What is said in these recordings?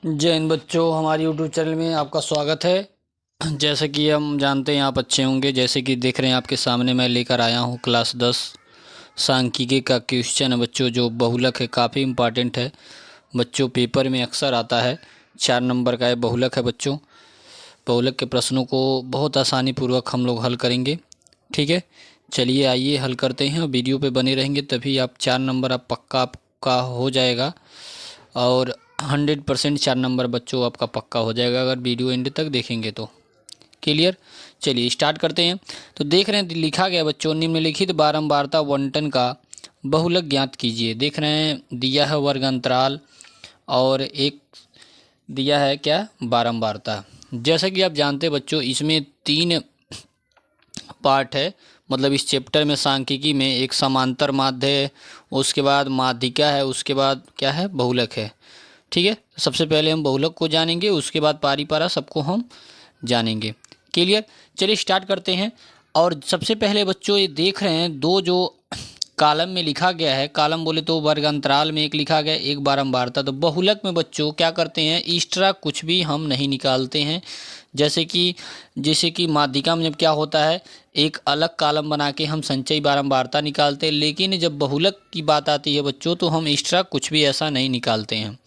जय हिंद बच्चों, हमारे यूट्यूब चैनल में आपका स्वागत है। जैसे कि हम जानते हैं आप अच्छे होंगे। जैसे कि देख रहे हैं आपके सामने मैं लेकर आया हूँ क्लास 10 सांख्यिकी का क्वेश्चन है बच्चों, जो बहुलक है। काफ़ी इम्पॉर्टेंट है बच्चों, पेपर में अक्सर आता है। 4 नंबर का है, बहुलक है बच्चों। बहुलक के प्रश्नों को बहुत आसानी पूर्वक हम लोग हल करेंगे। ठीक है, चलिए आइए हल करते हैं। वीडियो पे बने रहेंगे तभी आप 4 नंबर आप पक्का आपका हो जाएगा, और 100% 4 नंबर बच्चों आपका पक्का हो जाएगा अगर वीडियो एंड तक देखेंगे तो। क्लियर, चलिए स्टार्ट करते हैं। तो देख रहे हैं लिखा गया बच्चों, निम्नलिखित बारंबारता बंटन का बहुलक ज्ञात कीजिए। देख रहे हैं दिया है वर्ग अंतराल और एक दिया है क्या, बारंबारता। जैसा कि आप जानते हैं बच्चों, इसमें 3 पार्ट है। मतलब इस चैप्टर में सांख्यिकी में एक समांतर माध्य है, उसके बाद माध्यिका है, उसके बाद क्या है, बहुलक है। ठीक है, सबसे पहले हम बहुलक को जानेंगे, उसके बाद पारी पारा सबको हम जानेंगे। क्लियर, चलिए स्टार्ट करते हैं। और सबसे पहले बच्चों ये देख रहे हैं दो जो कॉलम में लिखा गया है, कॉलम बोले तो वर्ग अंतराल में एक लिखा गया, एक बारंबारता। तो बहुलक में बच्चों क्या करते हैं, एक्स्ट्रा कुछ भी हम नहीं निकालते हैं। जैसे कि माध्यिका में जब क्या होता है, एक अलग कॉलम बना के हम संचयी बारंबारता निकालते हैं, लेकिन जब बहुलक की बात आती है बच्चों तो हम एक्स्ट्रा कुछ भी ऐसा नहीं निकालते हैं।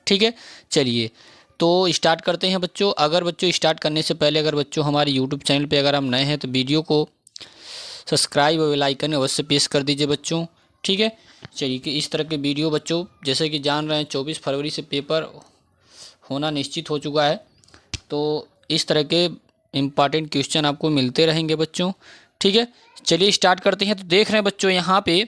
ठीक है, चलिए तो स्टार्ट करते हैं बच्चों। अगर बच्चों स्टार्ट करने से पहले अगर बच्चों हमारे यूट्यूब चैनल पे अगर हम नए हैं तो वीडियो को सब्सक्राइब और बेल आइकन अवश्य प्रेस कर दीजिए बच्चों। ठीक है, चलिए कि इस तरह के वीडियो बच्चों, जैसे कि जान रहे हैं 24 फरवरी से पेपर होना निश्चित हो चुका है, तो इस तरह के इम्पॉर्टेंट क्वेश्चन आपको मिलते रहेंगे बच्चों। ठीक है, चलिए स्टार्ट करते हैं। तो देख रहे हैं बच्चों यहाँ पे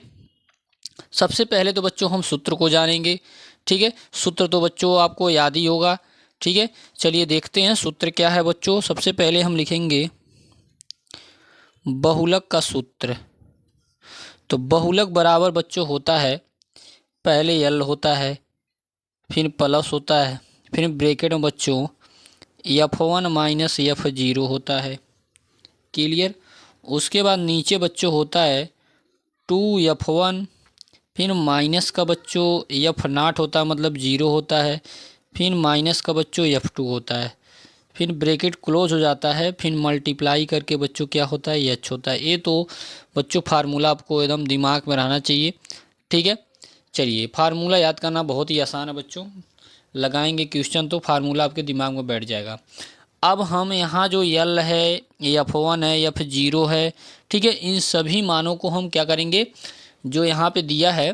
सबसे पहले तो बच्चों हम सूत्र को जानेंगे। ठीक है, सूत्र तो बच्चों आपको याद ही होगा। ठीक है, चलिए देखते हैं सूत्र क्या है बच्चों। सबसे पहले हम लिखेंगे बहुलक का सूत्र। तो बहुलक बराबर बच्चों होता है, पहले यल होता है, फिर प्लस होता है, फिर ब्रैकेट में बच्चों F1 माइनस F0 होता है। क्लियर, उसके बाद नीचे बच्चों होता है 2F1, फिर माइनस का बच्चों F0 होता है, मतलब 0 होता है, फिर माइनस का बच्चों F2 होता है, फिर ब्रैकेट क्लोज हो जाता है, फिर मल्टीप्लाई करके बच्चों क्या होता है, H होता है। ये तो बच्चों फार्मूला आपको एकदम दिमाग में रहना चाहिए। ठीक है, चलिए फार्मूला याद करना बहुत ही आसान है बच्चों, लगाएंगे क्वेश्चन तो फार्मूला आपके दिमाग में बैठ जाएगा। अब हम यहाँ जो यल है, F1 है, F0 है, ठीक है, इन सभी मानों को हम क्या करेंगे, जो यहाँ पे दिया है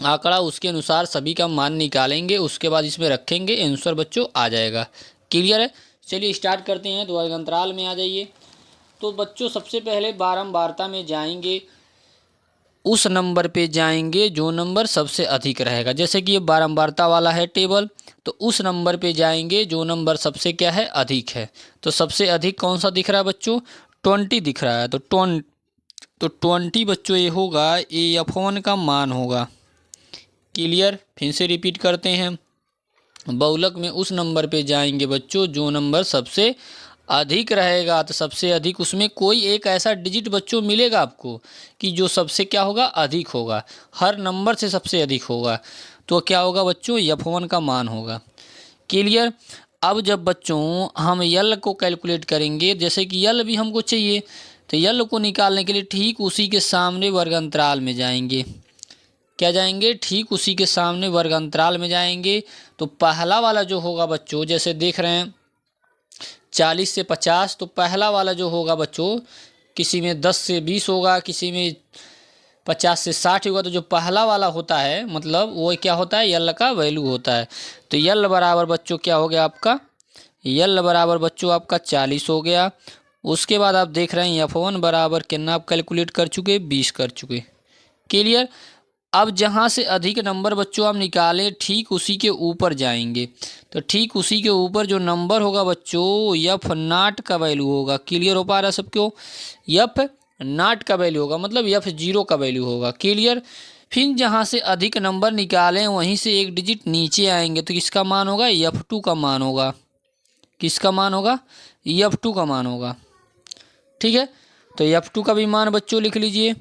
आंकड़ा उसके अनुसार सभी का मान निकालेंगे, उसके बाद इसमें रखेंगे, आंसर बच्चों आ जाएगा। क्लियर है, चलिए स्टार्ट करते हैं। तो वर्ग अंतराल में आ जाइए। तो बच्चों सबसे पहले बारंबारता में जाएंगे, उस नंबर पे जाएंगे जो नंबर सबसे अधिक रहेगा। जैसे कि ये बारंबारता वाला है टेबल, तो उस नंबर पे जाएंगे जो नंबर सबसे क्या है, अधिक है। तो सबसे अधिक कौन सा दिख रहा है बच्चों, 20 दिख रहा है। तो 20 बच्चों ये होगा, ये F1 का मान होगा। क्लियर, फिर से रिपीट करते हैं। बहुलक में उस नंबर पे जाएंगे बच्चों जो नंबर सबसे अधिक रहेगा। तो सबसे अधिक उसमें कोई एक ऐसा डिजिट बच्चों मिलेगा आपको कि जो सबसे क्या होगा, अधिक होगा, हर नंबर से सबसे अधिक होगा। तो क्या होगा बच्चों, F1 का मान होगा। क्लियर, अब जब बच्चों हम यल को कैलकुलेट करेंगे, जैसे कि यल भी हमको चाहिए, तो यल को निकालने के लिए ठीक उसी के सामने वर्ग अंतराल में जाएंगे। क्या जाएंगे, ठीक उसी के सामने वर्ग अंतराल में जाएंगे। तो पहला वाला जो होगा बच्चों, जैसे देख रहे हैं 40 से 50, तो पहला वाला जो होगा बच्चों, किसी में 10 से 20 होगा, किसी में 50 से 60 होगा। तो जो पहला वाला होता है मतलब वो क्या होता है, यल का वैल्यू होता है। तो यल बराबर बच्चों क्या हो गया आपका, यल बराबर बच्चों आपका 40 हो गया। उसके बाद आप देख रहे हैं F1 बराबर कितना आप कैलकुलेट कर चुके, 20 कर चुके। क्लियर, अब जहाँ से अधिक नंबर बच्चों आप निकालें, ठीक उसी के ऊपर जाएंगे। तो ठीक उसी के ऊपर जो नंबर होगा बच्चों, F0 का वैल्यू होगा। क्लियर हो पा रहा है सबको, F0 का वैल्यू होगा, मतलब F0 का वैल्यू होगा। क्लियर, फिर जहाँ से अधिक नंबर निकालें वहीं से एक डिजिट नीचे आएंगे, तो किसका मान होगा, F2 का मान होगा। किसका मान होगा, F2 का मान होगा। ठीक है, तो F2 का भी मान बच्चों लिख लीजिए।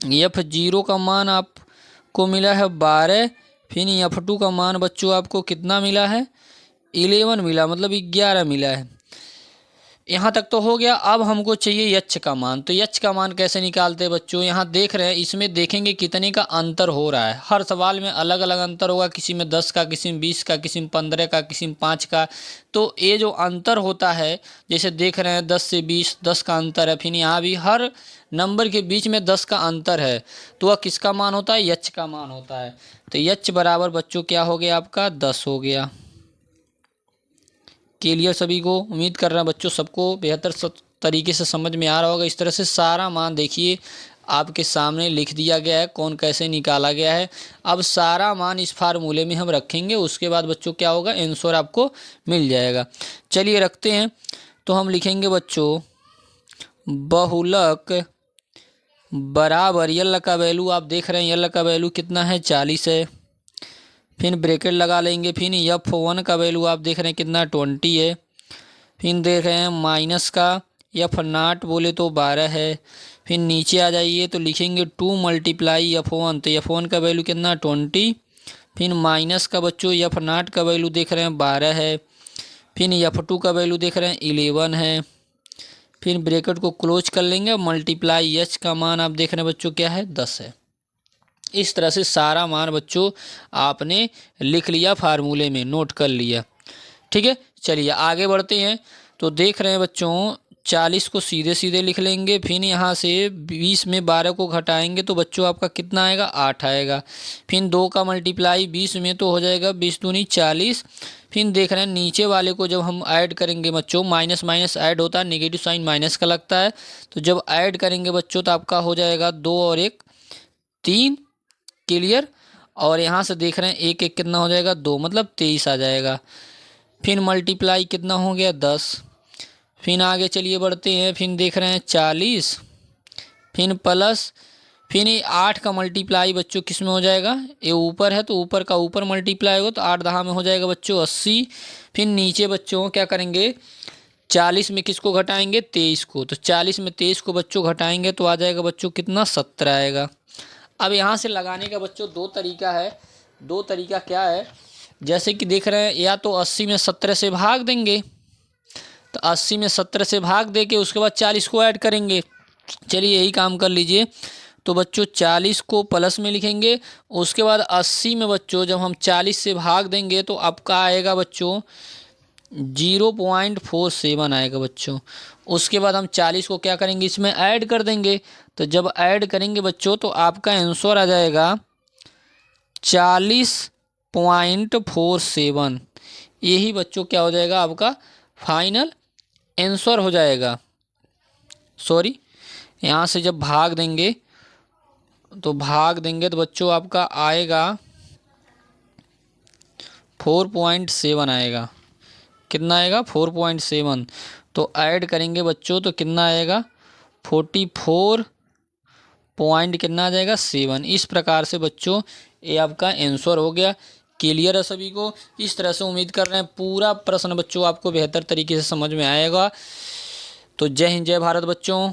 F0 का मान आपको मिला है 12, फिर F2 का मान बच्चों आपको कितना मिला है, 11 मिला, मतलब 11 मिला है। यहाँ तक तो हो गया। अब हमको चाहिए एच का मान। तो एच का मान कैसे निकालते हैं बच्चों, यहाँ देख रहे हैं, इसमें देखेंगे कितने का अंतर हो रहा है। हर सवाल में अलग अलग अंतर होगा, किसी में 10 का, किसी में 20 का, किसी में 15 का, किसी में 5 का। तो ये जो अंतर होता है, जैसे देख रहे हैं 10 से 20, 10 का अंतर है। फिर यहाँ भी हर नंबर के बीच में 10 का अंतर है, तो वह किसका मान होता है, एच का मान होता है। तो एच बराबर बच्चों क्या हो गया आपका, 10 हो गया। क्लियर सभी को, उम्मीद कर रहे हैं बच्चों सबको बेहतर तरीके से समझ में आ रहा होगा। इस तरह से सारा मान देखिए आपके सामने लिख दिया गया है, कौन कैसे निकाला गया है। अब सारा मान इस फार्मूले में हम रखेंगे, उसके बाद बच्चों क्या होगा, आंसर आपको मिल जाएगा। चलिए रखते हैं। तो हम लिखेंगे बच्चों बहुलक बराबर, यल का वैल्यू आप देख रहे हैं, यल का वैल्यू कितना है, 40 है। फिर ब्रैकेट लगा लेंगे। फिर F1 का वैल्यू आप देख रहे हैं कितना, 20 है। फिर देख रहे हैं माइनस का F0 बोले तो 12 है। फिर नीचे आ जाइए तो लिखेंगे 2 मल्टीप्लाई F1, तो F1 का वैल्यू कितना, 20। फिर माइनस का बच्चों F0 का वैल्यू देख रहे हैं 12 है। फिर F2 का वैल्यू देख रहे हैं 11 है। फिर ब्रैकेट को क्लोज कर लेंगे, मल्टीप्लाई H का मान आप देख रहे हैं बच्चों क्या है, 10 है। इस तरह से सारा मान बच्चों आपने लिख लिया, फार्मूले में नोट कर लिया। ठीक है, चलिए आगे बढ़ते हैं। तो देख रहे हैं बच्चों 40 को सीधे सीधे लिख लेंगे। फिर यहाँ से 20 में 12 को घटाएंगे तो बच्चों आपका कितना आएगा, 8 आएगा। फिर 2 का मल्टीप्लाई 20 में तो हो जाएगा 20 दूनी 40। फिर देख रहे हैं नीचे वाले को जब हम ऐड करेंगे बच्चों, माइनस माइनस ऐड होता है, नेगेटिव साइन माइनस का लगता है। तो जब ऐड करेंगे बच्चों तो आपका हो जाएगा 2 और 1 3। क्लियर। और यहाँ से देख रहे हैं 1 1 कितना हो जाएगा, 2, मतलब 23 आ जाएगा। फिर मल्टीप्लाई कितना हो गया, 10। फिर आगे चलिए बढ़ते हैं। फिर देख रहे हैं 40, फिर प्लस, फिर 8 का मल्टीप्लाई बच्चों किस में हो जाएगा, ये ऊपर है तो ऊपर का ऊपर मल्टीप्लाई होगा, तो 8 दहा में हो जाएगा बच्चों 80। फिर नीचे बच्चों क्या करेंगे, 40 में किसको घटाएंगे, 23 को। तो 40 में 23 को बच्चों घटाएंगे तो आ जाएगा बच्चों कितना, 17 आएगा। अब यहाँ से लगाने का बच्चों दो तरीका है। दो तरीका क्या है, जैसे कि देख रहे हैं, या तो 80 में 17 से भाग देंगे, तो 80 में 17 से भाग दे के उसके बाद 40 को ऐड करेंगे। चलिए यही काम कर लीजिए। तो बच्चों 40 को प्लस में लिखेंगे, उसके बाद 80 में बच्चों जब हम 40 से भाग देंगे तो आपका आएगा बच्चों 0.47 आएगा बच्चों। उसके बाद हम 40 को क्या करेंगे, इसमें ऐड कर देंगे। तो जब ऐड करेंगे बच्चों तो आपका आंसर आ जाएगा 40.47। यही बच्चों क्या हो जाएगा, आपका फाइनल आंसर हो जाएगा। सॉरी, यहाँ से जब भाग देंगे तो बच्चों आपका आएगा 4.7 आएगा। कितना आएगा, 4.7। तो ऐड करेंगे बच्चों तो कितना आएगा, 44 पॉइंट कितना आ जाएगा, 7। इस प्रकार से बच्चों ये आपका आंसर हो गया। क्लियर है सभी को। इस तरह से उम्मीद कर रहे हैं पूरा प्रश्न बच्चों आपको बेहतर तरीके से समझ में आएगा। तो जय हिंद, जय भारत बच्चों।